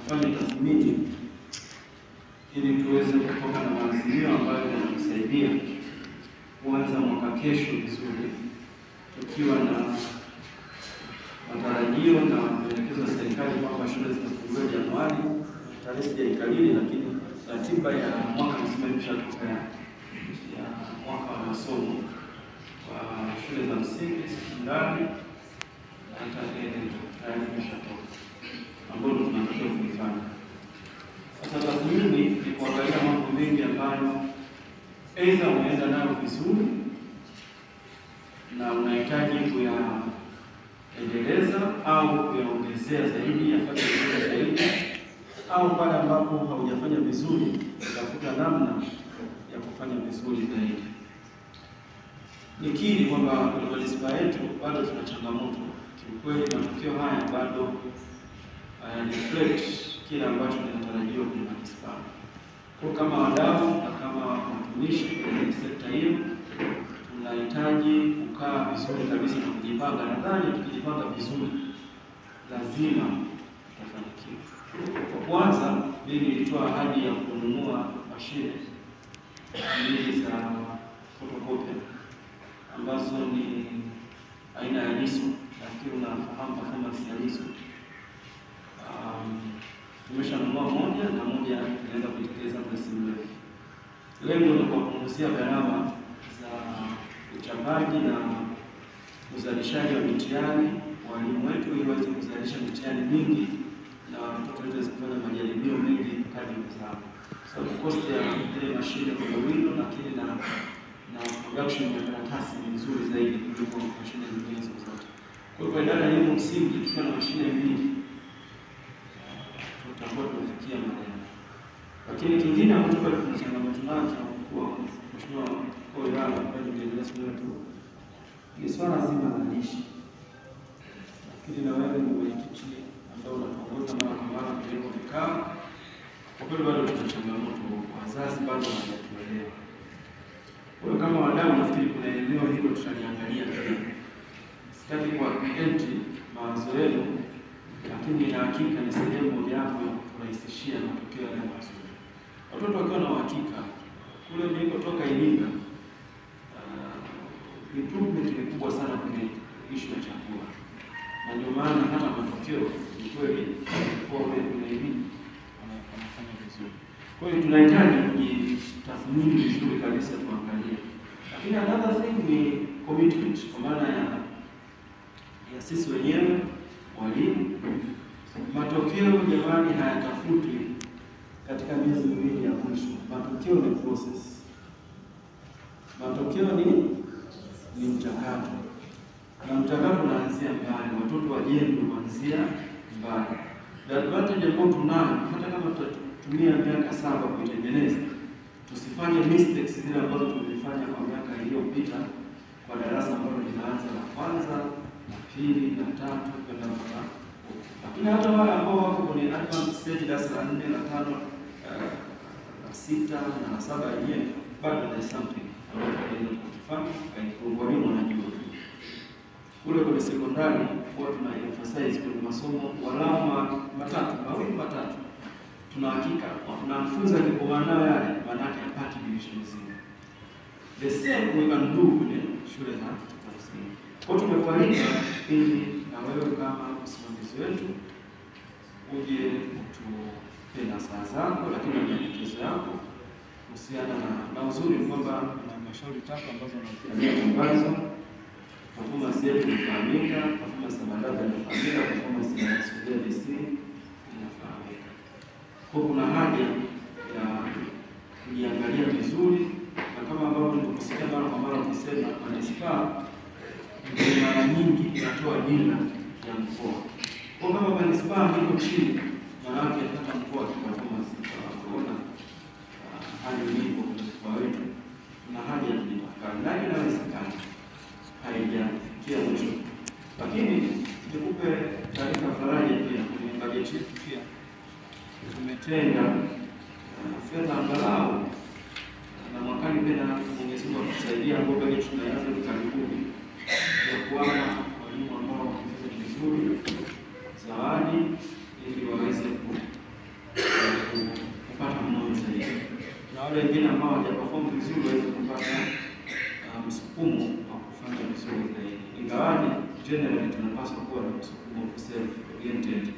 tufanye tathmini ili tuweze kutoka na maazimio ambayo yanatusaidia kuanza mwaka kesho vizuri, tukiwa na matarajio na maelekezo ya serikali kwamba shule zitafunguliwa Januari, tarehe haikalili, lakini ratiba ya mwaka mzima imeshatoka ya mwaka wa masomo kwa shule za msingi, sekondari na hata tayari imeshatoka, ambayo tunatakiwa kuifanya. Sasa tathmini ni kuangalia mambo mengi ambayo aidha umeenda nayo vizuri na unahitaji kuyaendeleza au kuyaongezea zaidi, yafanye vizuri zaidi, au pale ambapo haujafanya vizuri utafuta namna ya kufanya vizuri zaidi. Nikiri kwamba kwenye manispaa yetu bado tuna changamoto. Kiukweli matokeo haya bado reflect kile ambacho kinatarajiwa kwenye manispaa. Kwa kama wadau na kama watumishi kwenye sekta hiyo, tunahitaji kukaa vizuri kabisa na kujipanga. Nadhani tukijipanga vizuri lazima tutafanikiwa. Kwa kwanza, mimi nilitoa ahadi ya kununua mashine mbili za photocopy ambazo ni aina ya Niso. Nafikiri unafahamu performance ya Niso. Tumeshanunua moja na moja tunaenda kuitekeleza muda si mrefu. Lengo ni kuwapunguzia gharama za uchapaji na uzalishaji wa mitihani walimu wetu, ili waweze kuzalisha mitihani mingi na watoto wetu waweze kufanya majaribio mengi kadri zao. Sababu cost ya ile mashine kwa window lakini na production ya karatasi ni nzuri zaidi kuliko mashine nyingine zote. Kwa hiyo idara ya elimu msingi tukiwa na mashine mbili tutakuwa tumefikia malengo. Lakini kingine ambacho kwa kuna changamoto nacho kwa mheshimiwa kwa wilaya kwa kuendelea shule tu ni swala zima la lishe. Nafikiri na wewe ni mwenyekiti ambao unaongoza mara kwa mara kwenye vikao. Kwa kweli bado tuna changamoto, wazazi bado hawajatuelewa. Kwa hiyo kama wadau nafikiri kuna eneo hilo tutaliangalia pia. Sitaki kuwapienti mawazo yenu, lakini ina hakika ni sehemu mojawapo ya kurahisishia matokeo ya mazuri. Watoto wakiwa na uhakika, kule nilikotoka Iringa, improvement ni kubwa sana kwenye issue ya chakula. Na ndio maana hata matokeo ni kweli kwa kwenye elimu wanafanya vizuri. Kwa hiyo tunahitaji kujitathmini vizuri kabisa, tuangalie. Lakini another thing ni commitment, kwa maana ya sisi wenyewe walimu. Matokeo jamani hayatafutwi katika miezi miwili ya mwisho. Matokeo ni process. Matokeo ni mchakato. Na mchakato unaanzia mbali. Watoto wajengwe kuanzia mbali. The advantage ambayo tunayo, hata kama tutatumia miaka 7 kuitengeneza, tusifanye mistakes zile ambazo tulifanya kwa miaka iliyopita kwa darasa ambalo linaanza la kwanza, la pili, la tatu kwenda mpaka. Lakini hata wale ambao wako kwenye advanced stage darasa la 4, la 5, la 6 na la 7 yenyewe bado there is something ambacho tunafanya kwa walimu wanajua. Kule kwenye sekondari huwa tuna emphasize kwenye masomo walau mawili matatu. Tuna hakika tunafunza kwa nao yale manake apati division zile. The same we can do kwenye shule za msingi. Kwa tumefarika ili na wewe kama msimamizi wetu uje utupe nasaha zako, lakini na maelekezo yako kuhusiana na uzuri kwamba na mashauri tatu ambazo tunafanyia ambazo performance yetu inafahamika, performance ya madada inafahamika, performance ya SDLC inafahamika. Kwa kuna haja ya kujiangalia vizuri, na kama ambavyo nilikusikia mara kwa mara ukisema manispaa mara nyingi inatoa dira ya mkoa. Kwa kama manispaa iko chini, maana yake hata mkoa kwa performance kuona hali ilivyo kwa wetu, tuna haja ya kujitafakari. Lakini inawezekana haijafikia mwisho. Lakini nikupe taarifa faraja pia kwenye bajeti yetu pia tumetenga fedha angalau na mwakani pia Mwenyezi Mungu atusaidia ambapo bajeti tunaanza karibuni ya kuwapa walimu ambao wanafanya vizuri zawadi ili waweze watu wengine ambao hawajaperform vizuri waweze kupata msukumo wa kufanya vizuri zaidi. Ingawaje generally tunapaswa kuwa na msukumo self oriented